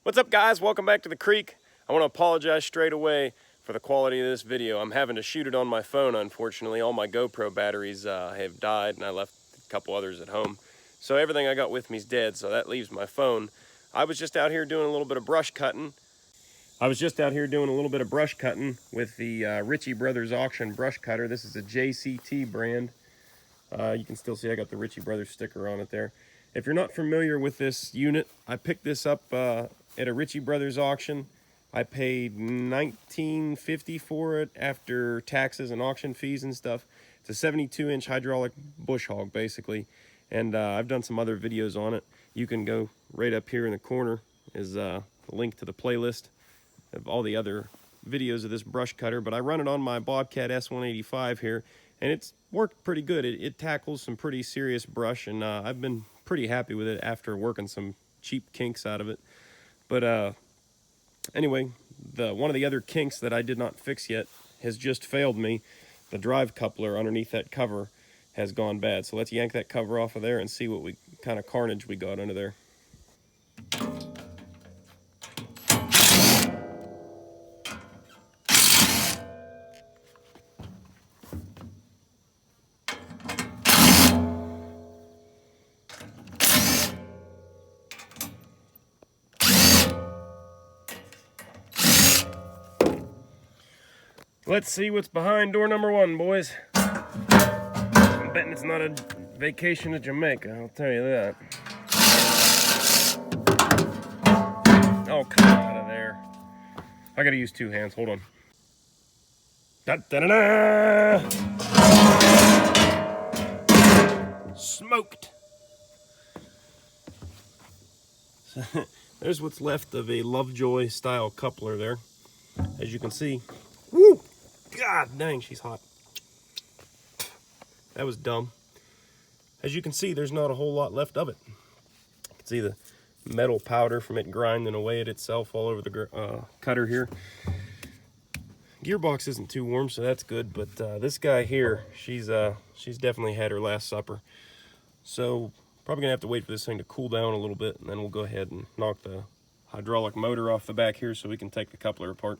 What's up, guys? Welcome back to the creek. I want to apologize straight away for the quality of this video. I'm having to shoot it on my phone, unfortunately. All my GoPro batteries have died, and I left a couple others at home. So everything I got with me is dead, so that leaves my phone. I was just out here doing a little bit of brush cutting. with the Ritchie Brothers Auction brush cutter. This is a JCT brand. You can still see I got the Ritchie Brothers sticker on it there. If you're not familiar with this unit, I picked this up at a Ritchie Brothers auction. I paid $19.50 for it after taxes and auction fees and stuff. It's a 72-inch hydraulic bush hog, basically. And I've done some other videos on it. You can go right up here in the corner is a link to the playlist of all the other videos of this brush cutter. But I run it on my Bobcat S185 here, and it's worked pretty good. It tackles some pretty serious brush, and I've been pretty happy with it after working some cheap kinks out of it. But anyway, one of the other kinks that I did not fix yet has just failed me. The drive coupler underneath that cover has gone bad. So let's yank that cover off of there and see what kind of carnage we got under there. Let's see what's behind door number 1, boys. I'm betting it's not a vacation to Jamaica, I'll tell you that. Oh, come out of there. I gotta use 2 hands, hold on. Da-da-da-da! Smoked. There's what's left of a Lovejoy style coupler there. As you can see, woo! God dang, she's hot. That was dumb. As you can see, there's not a whole lot left of it. You can see the metal powder from it grinding away at itself all over the cutter here. Gearbox isn't too warm, so that's good. But this guy here, she's definitely had her last supper. So probably gonna have to wait for this thing to cool down a little bit, and then we'll go ahead and knock the hydraulic motor off the back here so we can take the coupler apart.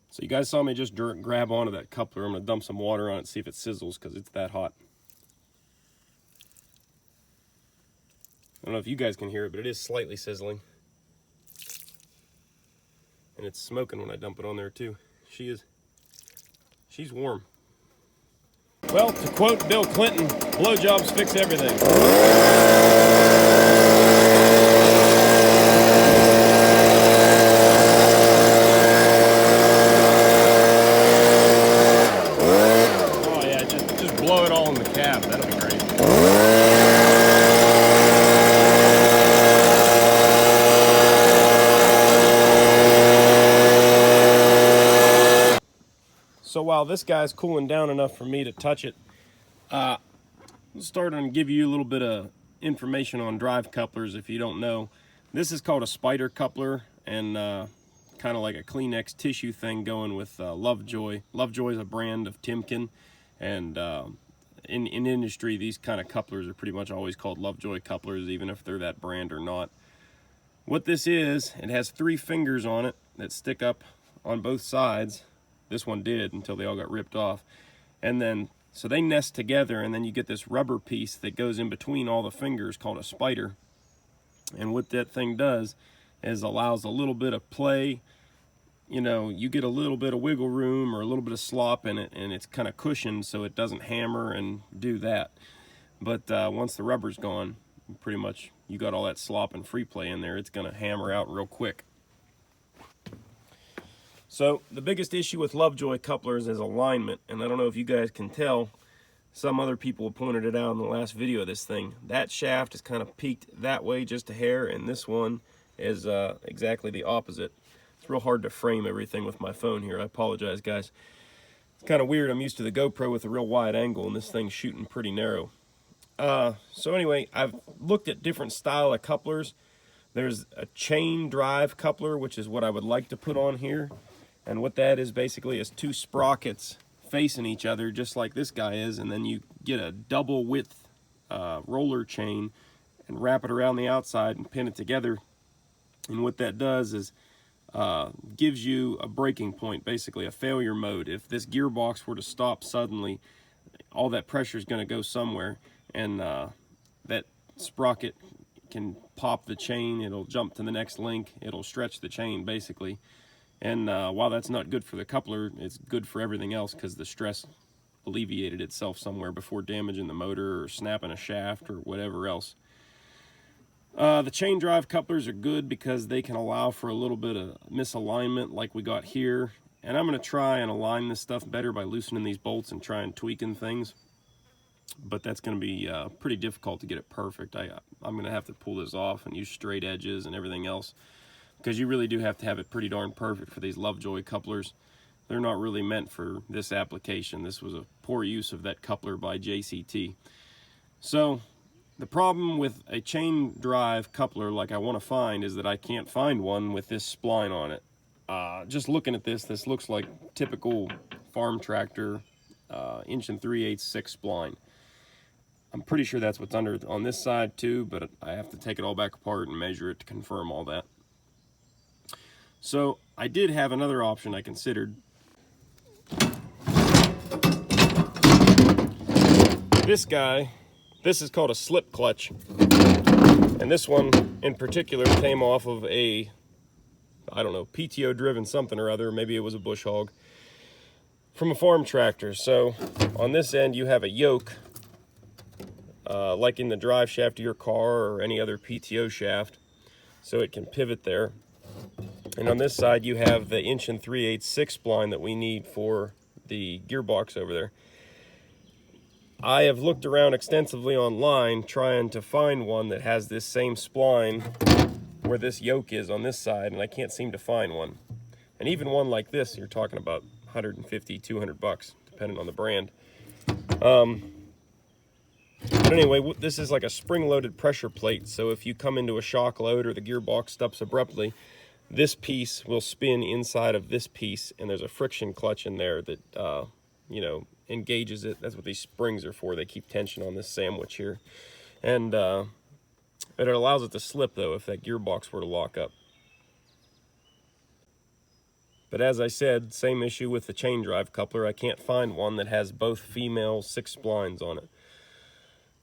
So you guys saw me just grab onto that coupler. I'm gonna dump some water on it, see if it sizzles, because it's that hot. I don't know if you guys can hear it, but it is slightly sizzling. And it's smoking when I dump it on there too. She's warm. Well, to quote Bill Clinton, blowjobs fix everything. Blow it all in the cab, that'll be great. So while this guy's cooling down enough for me to touch it, I'll start and give you a little bit of information on drive couplers if you don't know. This is called a spider coupler, and kind of like a Kleenex tissue thing going with Lovejoy. Lovejoy is a brand of Timken, and in industry, these kind of couplers are pretty much always called Lovejoy couplers, even if they're that brand or not. What this is, it has 3 fingers on it that stick up on both sides. This one did until they all got ripped off. And then, so they nest together, and then you get this rubber piece that goes in between all the fingers called a spider. And what that thing does is allows a little bit of play. You know, you get a little bit of wiggle room or a little bit of slop in it, and it's kind of cushioned so it doesn't hammer and do that. But once the rubber's gone, pretty much you got all that slop and free play in there. It's going to hammer out real quick. So the biggest issue with Lovejoy couplers is alignment, and I don't know if you guys can tell. Some other people pointed it out in the last video of this thing. That shaft is kind of peaked that way just a hair, and this one is exactly the opposite. It's real hard to frame everything with my phone here. I apologize, guys. It's kind of weird. I'm used to the GoPro with a real wide angle, and this thing's shooting pretty narrow. So anyway, I've looked at different style of couplers. There's a chain drive coupler, which is what I would like to put on here. And what that is basically is 2 sprockets facing each other, just like this guy is, and then you get a double width roller chain and wrap it around the outside and pin it together And what that does is gives you a breaking point, basically a failure mode. If this gearbox were to stop suddenly, all that pressure is going to go somewhere, and that sprocket can pop the chain. It'll jump to the next link. It'll stretch the chain, basically. And while that's not good for the coupler, it's good for everything else because the stress alleviated itself somewhere before damaging the motor or snapping a shaft or whatever else. The chain drive couplers are good because they can allow for a little bit of misalignment like we got here. And I'm going to try and align this stuff better by loosening these bolts and try and tweaking things. But that's going to be pretty difficult to get it perfect. I'm going to have to pull this off and use straight edges and everything else, because you really do have to have it pretty darn perfect for these Lovejoy couplers. They're not really meant for this application. This was a poor use of that coupler by JCT. So the problem with a chain drive coupler like I want to find is that I can't find one with this spline on it. Just looking at this looks like typical farm tractor 1 3/8 6 spline. I'm pretty sure that's what's under on this side too, but I have to take it all back apart and measure it to confirm all that. So I did have another option I considered. This guy, this is called a slip clutch, and this one in particular came off of a, I don't know, PTO driven something or other, maybe it was a bush hog, from a farm tractor. So on this end you have a yoke, like in the drive shaft of your car or any other PTO shaft, so it can pivot there. And on this side you have the 1 3/8 6 spline that we need for the gearbox over there. I have looked around extensively online trying to find one that has this same spline where this yoke is on this side, and I can't seem to find one. And even one like this, you're talking about 150, 200 bucks, depending on the brand. But anyway, this is like a spring-loaded pressure plate, so if you come into a shock load or the gearbox stops abruptly, this piece will spin inside of this piece, and there's a friction clutch in there that, you know, engages it. That's what these springs are for. They keep tension on this sandwich here. And it allows it to slip, though, if that gearbox were to lock up. But as I said, same issue with the chain drive coupler. I can't find one that has both female 6 splines on it.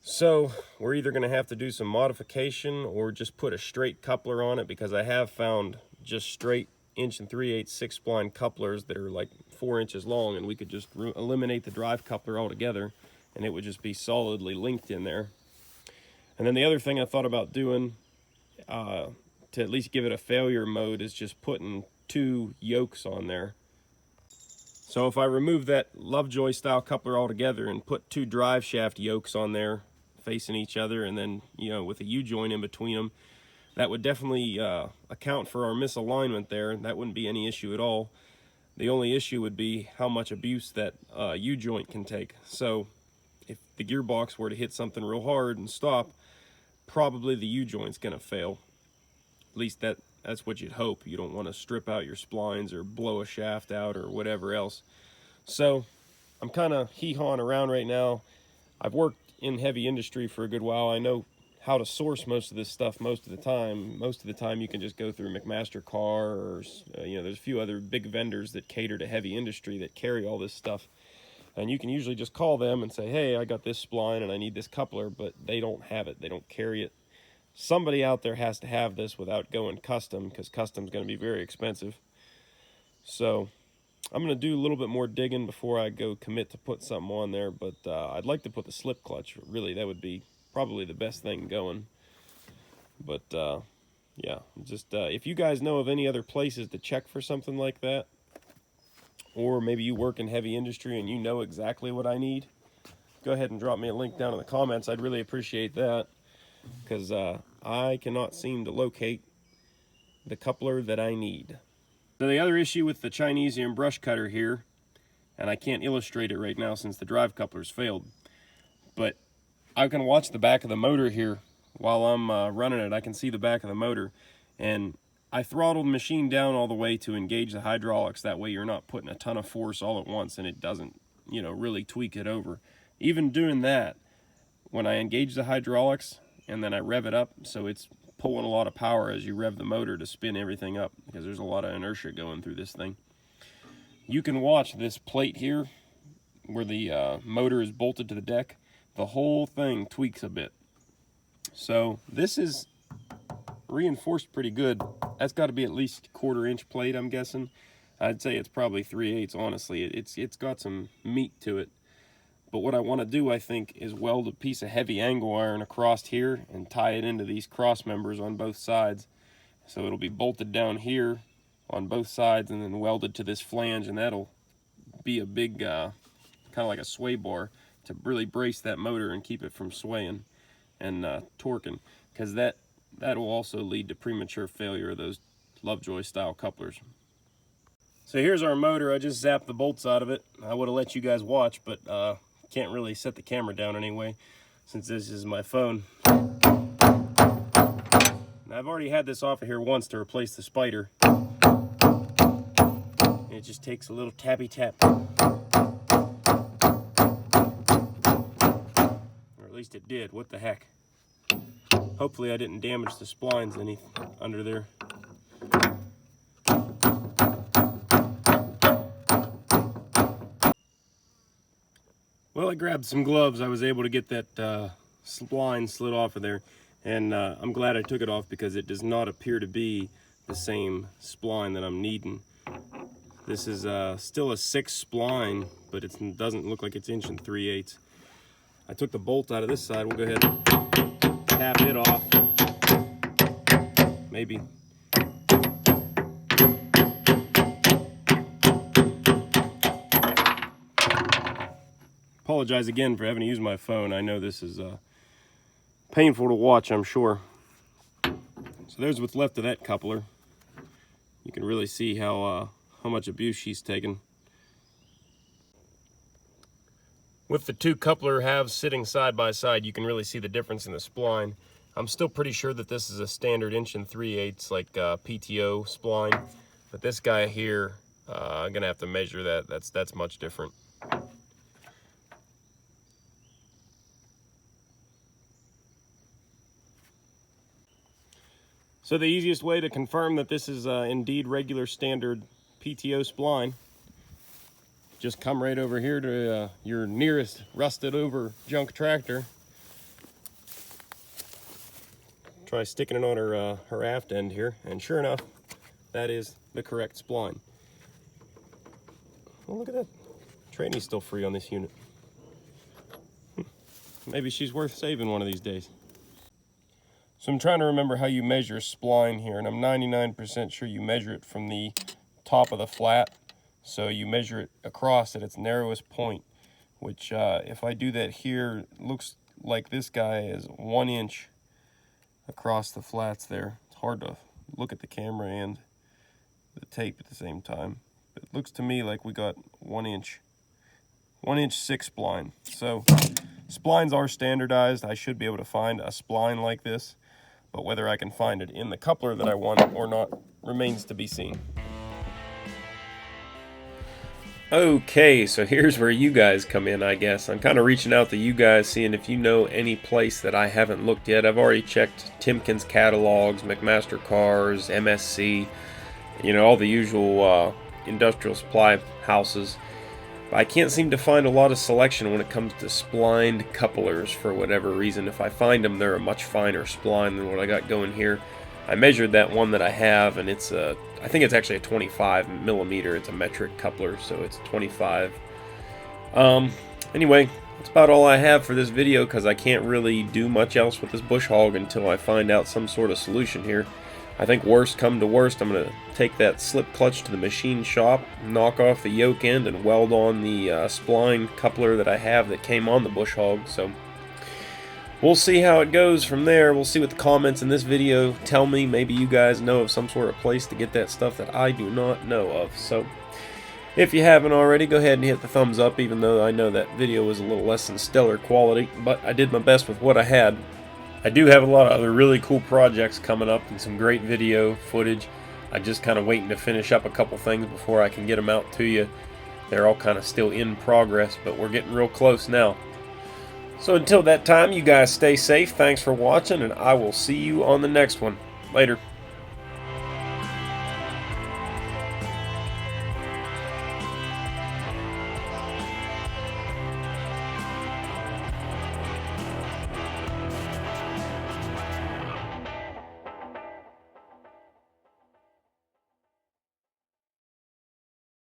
So we're either going to have to do some modification or just put a straight coupler on it, because I have found just straight 1 3/8 6 spline couplers that are like 4 inches long, and we could just eliminate the drive coupler altogether and it would just be solidly linked in there. And then the other thing I thought about doing to at least give it a failure mode is just putting 2 yokes on there. So if I remove that Lovejoy style coupler altogether and put 2 drive shaft yokes on there facing each other, and then, you know, with a U-joint in between them, that would definitely account for our misalignment there. That wouldn't be any issue at all. The only issue would be how much abuse that U-joint can take. So if the gearbox were to hit something real hard and stop, probably the U-joint's going to fail. At least that's what you'd hope. You don't want to strip out your splines or blow a shaft out or whatever else. So I'm kind of hee-hawing around right now. I've worked in heavy industry for a good while. I know how to source most of this stuff most of the time. Most of the time you can just go through McMaster Car, or you know, there's a few other big vendors that cater to heavy industry that carry all this stuff. And you can usually just call them and say, hey, I got this spline and I need this coupler, but they don't have it. They don't carry it. Somebody out there has to have this without going custom, because custom's going to be very expensive. So I'm going to do a little bit more digging before I go commit to put something on there, but I'd like to put the slip clutch. Really, that would be probably the best thing going. But yeah, just if you guys know of any other places to check for something like that, or maybe you work in heavy industry and you know exactly what I need, go ahead and drop me a link down in the comments. I'd really appreciate that, because I cannot seem to locate the coupler that I need. So the other issue with the Chinesium brush cutter here, and I can't illustrate it right now since the drive coupler's failed, but I can watch the back of the motor here while I'm running it. I can see the back of the motor, and I throttled the machine down all the way to engage the hydraulics. That way you're not putting a ton of force all at once and it doesn't, you know, really tweak it over. Even doing that, when I engage the hydraulics and then I rev it up so it's pulling a lot of power as you rev the motor to spin everything up, because there's a lot of inertia going through this thing. You can watch this plate here where the motor is bolted to the deck. The whole thing tweaks a bit. So this is reinforced pretty good. That's got to be at least 1/4 inch plate, I'm guessing. I'd say it's probably 3/8, honestly. It's got some meat to it. But what I want to do, I think, is weld a piece of heavy angle iron across here and tie it into these cross members on both sides. So it'll be bolted down here on both sides and then welded to this flange, and that'll be a big, kind of like a sway bar to really brace that motor and keep it from swaying and torquing, because that will also lead to premature failure of those Lovejoy style couplers. So here's our motor. I just zapped the bolts out of it. I would have let you guys watch, but can't really set the camera down anyway, since this is my phone. And I've already had this off of here once to replace the spider. And it just takes a little tappy tap. Or at least it did. What the heck? Hopefully I didn't damage the splines any under there. Well, I grabbed some gloves. I was able to get that spline slid off of there, and I'm glad I took it off, because it does not appear to be the same spline that I'm needing. This is still a 6 spline, but it doesn't look like it's 1 3/8. I took the bolt out of this side. We'll go ahead and tap it off. Maybe. Apologize again for having to use my phone. I know this is painful to watch, I'm sure. So there's what's left of that coupler. You can really see how much abuse she's taken. With the two coupler halves sitting side by side, you can really see the difference in the spline. I'm still pretty sure that this is a standard 1 3/8 like PTO spline, but this guy here, I'm gonna have to measure that. That's much different. So the easiest way to confirm that this is indeed regular standard PTO spline, just come right over here to your nearest rusted over junk tractor. Try sticking it on her aft end here, and sure enough, that is the correct spline. Oh, look at that. Training's still free on this unit. Maybe she's worth saving one of these days. So I'm trying to remember how you measure spline here, and I'm 99% sure you measure it from the top of the flat. So you measure it across at its narrowest point, which if I do that here, looks like this guy is 1 inch across the flats there. It's hard to look at the camera and the tape at the same time. But it looks to me like we got 1 inch 6 spline. So splines are standardized. I should be able to find a spline like this, but whether I can find it in the coupler that I want or not remains to be seen. Okay, so here's where you guys come in, I guess. I'm kind of reaching out to you guys, seeing if you know any place that I haven't looked yet. I've already checked Timken's catalogs, McMaster Cars, MSC, you know, all the usual industrial supply houses. But I can't seem to find a lot of selection when it comes to splined couplers for whatever reason. If I find them, they're a much finer spline than what I got going here. I measured that one that I have, and it's a, I think it's actually a 25 millimeter. It's a metric coupler, so it's 25. Anyway, that's about all I have for this video, because I can't really do much else with this bush hog until I find out some sort of solution here. I think worst come to worst, I'm going to take that slip clutch to the machine shop, knock off the yoke end, and weld on the spline coupler that I have that came on the bush hog. So we'll see how it goes from there. We'll see what the comments in this video tell me. Maybe you guys know of some sort of place to get that stuff that I do not know of. So if you haven't already, go ahead and hit the thumbs up, even though I know that video was a little less than stellar quality, but I did my best with what I had. I do have a lot of other really cool projects coming up and some great video footage. I'm just kind of waiting to finish up a couple things before I can get them out to you. They're all kind of still in progress, but we're getting real close now. So until that time, you guys stay safe. Thanks for watching, and I will see you on the next one. Later.